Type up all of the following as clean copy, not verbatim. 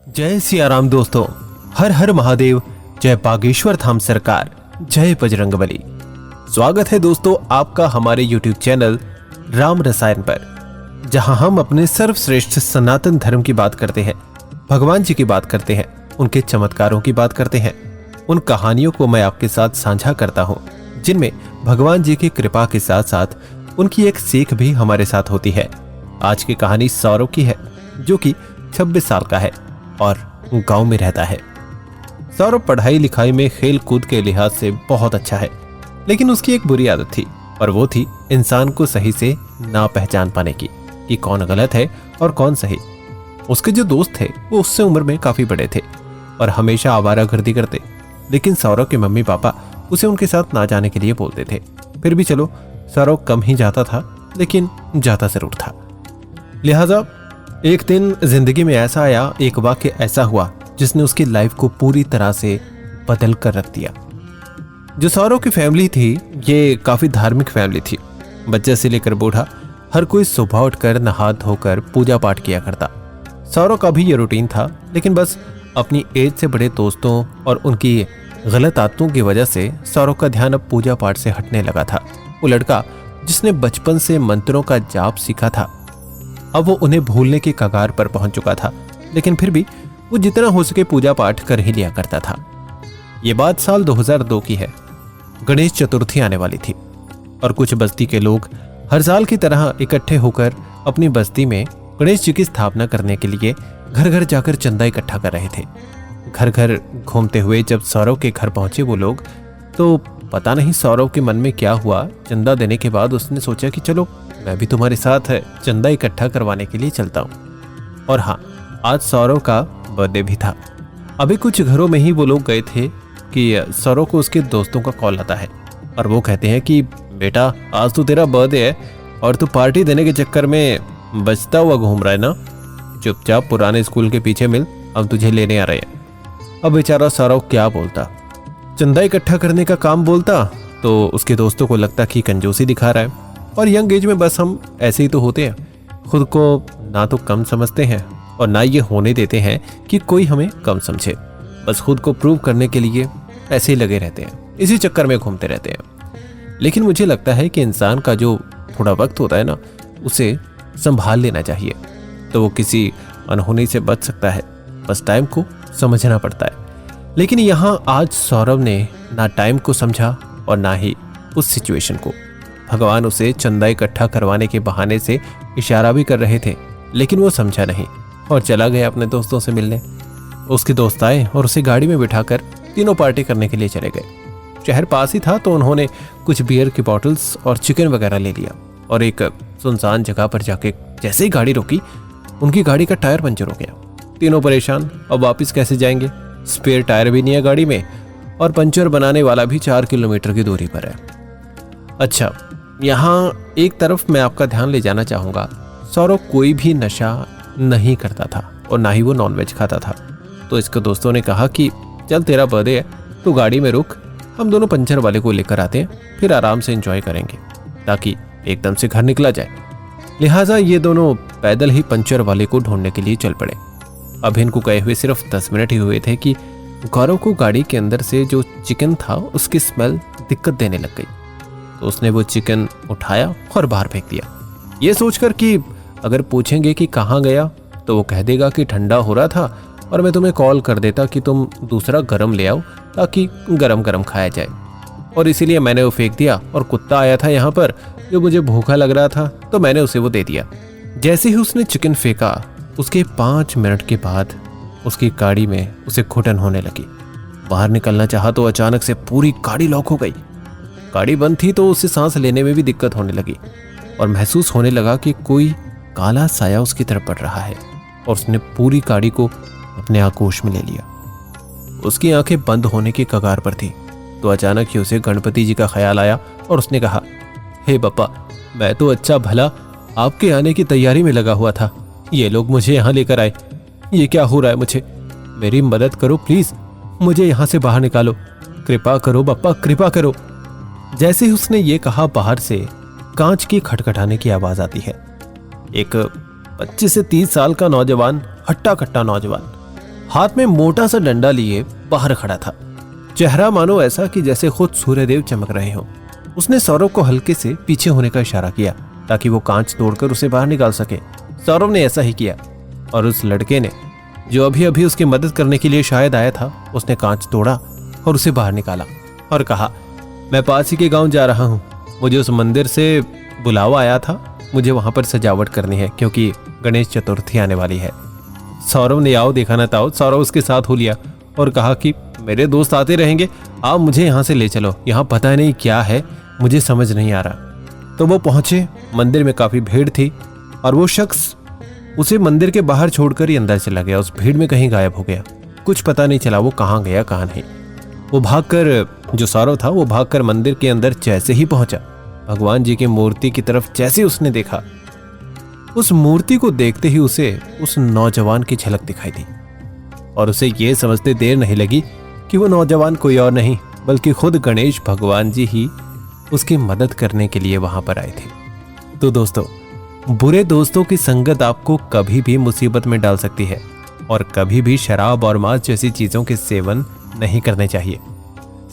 जय सिया राम दोस्तों, हर हर महादेव, जय बागेश्वर धाम सरकार, जय बजरंगबली। स्वागत है दोस्तों आपका हमारे YouTube चैनल राम रसायन पर, जहां हम अपने सर्वश्रेष्ठ सनातन धर्म की बात करते हैं, भगवान जी की बात करते हैं, उनके चमत्कारों की बात करते हैं। उन कहानियों को मैं आपके साथ साझा करता हूं, जिनमें भगवान जी की कृपा के साथ साथ उनकी एक सीख भी हमारे साथ होती है। आज की कहानी सौरव की है, जो कि 26 साल का है और गांव में रहता है। सौरव पढ़ाई लिखाई में खेल कूद के लिहाज से बहुत अच्छा है, लेकिन उसकी एक बुरी आदत थी और वो थी इंसान को सही से ना पहचान पाने की कि कौन गलत है और कौन सही। उसके जो दोस्त थे वो उससे उम्र में काफी बड़े थे और हमेशा आवारागर्दी करते, लेकिन सौरव के मम्मी पापा उसे उनके साथ ना जाने के लिए बोलते थे। फिर भी चलो, सौरव कम ही जाता था, लेकिन जाता जरूर था। लिहाजा एक दिन जिंदगी में ऐसा आया, एक वाक्य ऐसा हुआ जिसने उसकी लाइफ को पूरी तरह से बदल कर रख दिया। जो सौरव की फैमिली थी, ये काफी धार्मिक फैमिली थी। बच्चे से लेकर बूढ़ा हर कोई सुबह उठकर नहा धोकर पूजा पाठ किया करता। सौरव का भी ये रूटीन था, लेकिन बस अपनी एज से बड़े दोस्तों और उनकी गलत आदतों की वजह से सौरव का ध्यान अब पूजा पाठ से हटने लगा था। वो लड़का जिसने बचपन से मंत्रों का जाप सीखा था, अब वो उन्हें भूलने की कगार पर पहुंच चुका था, लेकिन फिर भी वो जितना हो सके पूजा पाठ कर ही लिया करता था। ये बात साल 2002 की है। गणेश चतुर्थी आने वाली थी और कुछ बस्ती के लोग हर साल की तरह इकट्ठे होकर अपनी बस्ती में गणेश जी की स्थापना करने के लिए घर घर जाकर चंदा इकट्ठा कर रहे थे। घर घर घूमते हुए जब सौरव के घर पहुंचे वो लोग, तो पता नहीं सौरव के मन में क्या हुआ। चंदा देने के बाद उसने सोचा कि चलो मैं भी तुम्हारे साथ चंदा इकट्ठा करवाने के लिए चलता हूँ। और हाँ, आज सौरव का बर्थडे भी था। अभी कुछ घरों में ही वो लोग गए थे कि सौरव को उसके दोस्तों का कॉल आता है और वो कहते हैं कि बेटा, आज तो तेरा बर्थडे है और तू पार्टी देने के चक्कर में बचता हुआ घूम रहा है ना। चुपचाप पुराने स्कूल के पीछे मिल, हम तुझे लेने आ रहे हैं। अब बेचारा सौरव क्या बोलता। चंदा इकट्ठा करने का काम बोलता तो उसके दोस्तों को लगता कि कंजूसी दिखा रहा है, और यंग एज में बस हम ऐसे ही तो होते हैं। खुद को ना तो कम समझते हैं और ना ये होने देते हैं कि कोई हमें कम समझे। बस खुद को प्रूव करने के लिए ऐसे ही लगे रहते हैं, इसी चक्कर में घूमते रहते हैं। लेकिन मुझे लगता है कि इंसान का जो थोड़ा वक्त होता है ना, उसे संभाल लेना चाहिए, तो वो किसी अनहोनी से बच सकता है। बस टाइम को समझना पड़ता है। लेकिन यहाँ आज सौरव ने ना टाइम को समझा और ना ही उस सिचुएशन को। भगवान उसे चंदा इकट्ठा करवाने के बहाने से इशारा भी कर रहे थे, लेकिन वो समझा नहीं और चला गया अपने दोस्तों से मिलने। उसके दोस्त आए और उसे गाड़ी में बिठाकर तीनों पार्टी करने के लिए चले गए। शहर पास ही था, तो उन्होंने कुछ बियर की बॉटल्स और चिकन वगैरह ले लिया और एक सुनसान जगह पर जाके जैसे ही गाड़ी रोकी, उनकी गाड़ी का टायर पंचर हो गया। तीनों परेशान, अब वापस कैसे जाएंगे। स्पेयर टायर भी नहीं है गाड़ी में और पंचर बनाने वाला भी 4 किलोमीटर की दूरी पर है। अच्छा, यहाँ एक तरफ मैं आपका ध्यान ले जाना चाहूँगा। सौरव कोई भी नशा नहीं करता था और ना ही वो नॉनवेज खाता था। तो इसके दोस्तों ने कहा कि चल, तेरा बर्थडे है तो गाड़ी में रुक, हम दोनों पंचर वाले को लेकर आते हैं, फिर आराम से एंजॉय करेंगे, ताकि एकदम से घर निकला जाए। लिहाजा ये दोनों पैदल ही पंचर वाले को ढूंढने के लिए चल पड़े। अब इनको गए हुए सिर्फ 10 मिनट ही हुए थे कि गौरव को गाड़ी के अंदर से जो चिकन था उसकी स्मेल दिक्कत देने लग गई। तो उसने वो चिकन उठाया और बाहर फेंक दिया, ये सोचकर कि अगर पूछेंगे कि कहाँ गया तो वो कह देगा कि ठंडा हो रहा था और मैं तुम्हें कॉल कर देता कि तुम दूसरा गरम ले आओ ताकि गरम गरम खाया जाए, और इसीलिए मैंने वो फेंक दिया। और कुत्ता आया था यहाँ पर जो मुझे भूखा लग रहा था, तो मैंने उसे वो दे दिया। जैसे ही उसने चिकन फेंका, उसके 5 मिनट के बाद उसकी गाड़ी में उसे घुटन होने लगी। बाहर निकलना चाहा तो अचानक से पूरी गाड़ी लॉक हो गई। गाड़ी बंद थी तो उसे सांस लेने में भी दिक्कत होने लगी और महसूस होने लगा कि कोई काला साया उसकी तरफ बढ़ रहा है, और उसने पूरी गाड़ी को अपने आगोश में ले लिया। उसकी आंखें बंद होने की कगार पर थी, तो अचानक ही उसे गणपति जी का ख्याल आया और उसने कहा, हे बप्पा, मैं तो अच्छा भला आपके आने की तैयारी में लगा हुआ था, ये लोग मुझे यहाँ लेकर आए। ये क्या हो रहा है मुझे? मेरी मदद करो प्लीज, मुझे यहाँ से बाहर निकालो, कृपा करो बप्पा, कृपा करो। जैसे ही उसने ये कहा, बाहर से कांच की खटखटाने की आवाज आती है। एक 25 से 30 साल का नौजवान, हट्टा कट्टा नौजवान, हाथ में मोटा सा डंडा लिए बाहर खड़ा था। चेहरा मानो ऐसा कि जैसे खुद सूर्यदेव चमक रहे हों। उसने सौरभ को हल्के से पीछे होने का इशारा किया ताकि वो कांच तोड़कर उसे बाहर निकाल सके। सौरभ ने ऐसा ही किया और उस लड़के ने, जो अभी अभी उसकी मदद करने के लिए शायद आया था, उसने कांच तोड़ा और उसे बाहर निकाला और कहा, मैं पास ही के गांव जा रहा हूं। मुझे उस मंदिर से बुलावा आया था। मुझे वहां पर सजावट करनी है क्योंकि गणेश चतुर्थी आने वाली है। सौरभ ने आओ देखा ना ताओ सौरभ उसके साथ हो लिया और कहा कि मेरे दोस्त आते रहेंगे, आप मुझे यहाँ से ले चलो। यहाँ पता नहीं क्या है, मुझे समझ नहीं आ रहा। तो वो पहुंचे। मंदिर में काफी भीड़ थी और वो शख्स उसे मंदिर के बाहर छोड़कर ही अंदर चला गया। उस भीड़ में कहीं गायब हो गया। कुछ पता नहीं चला वो कहाँ गया कहाँ नहीं। वो भागकर, जो सौरभ था वो भागकर मंदिर के अंदर जैसे ही पहुंचा, भगवान जी की मूर्ति की तरफ जैसे उसने देखा, उस मूर्ति को देखते ही उसे उस नौजवान की झलक दिखाई दी और उसे ये समझते देर नहीं लगी कि वो नौजवान कोई और नहीं बल्कि खुद गणेश भगवान जी ही उसकी मदद करने के लिए वहां पर आए थे। तो दोस्तों, बुरे दोस्तों की संगत आपको कभी भी मुसीबत में डाल सकती है और कभी भी शराब और मांस जैसी चीजों के सेवन नहीं करने चाहिए।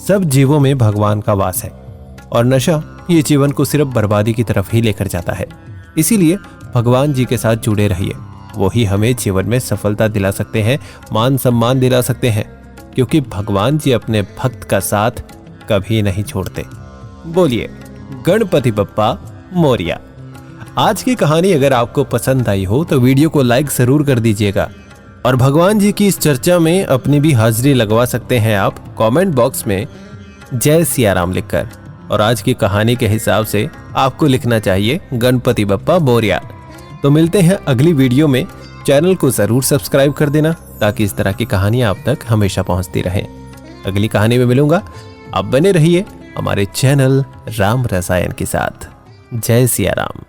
सब जीवों में भगवान का वास है और नशा ये जीवन को सिर्फ बर्बादी की तरफ ही लेकर जाता है। इसीलिए भगवान जी के साथ जुड़े रहिए। वो ही हमें जीवन में सफलता दिला सकते हैं, मान सम्मान दिला सकते हैं, क्योंकि भगवान जी अपने भक्त का साथ कभी नहीं छोड़ते। बोलिए गणपति बप्पा मोरिया। आज की कहानी अगर आपको पसंद आई हो तो वीडियो को लाइक जरूर कर दीजिएगा और भगवान जी की इस चर्चा में अपनी भी हाजिरी लगवा सकते हैं आप कमेंट बॉक्स में जय सिया राम लिखकर। और आज की कहानी के हिसाब से आपको लिखना चाहिए गणपति बप्पा मोरिया। तो मिलते हैं अगली वीडियो में। चैनल को जरूर सब्सक्राइब कर देना ताकि इस तरह की कहानियां आप तक हमेशा पहुंचती रहें। अगली कहानी में मिलूंगा। आप बने रहिए हमारे चैनल राम रसायन के साथ। जय सिया राम।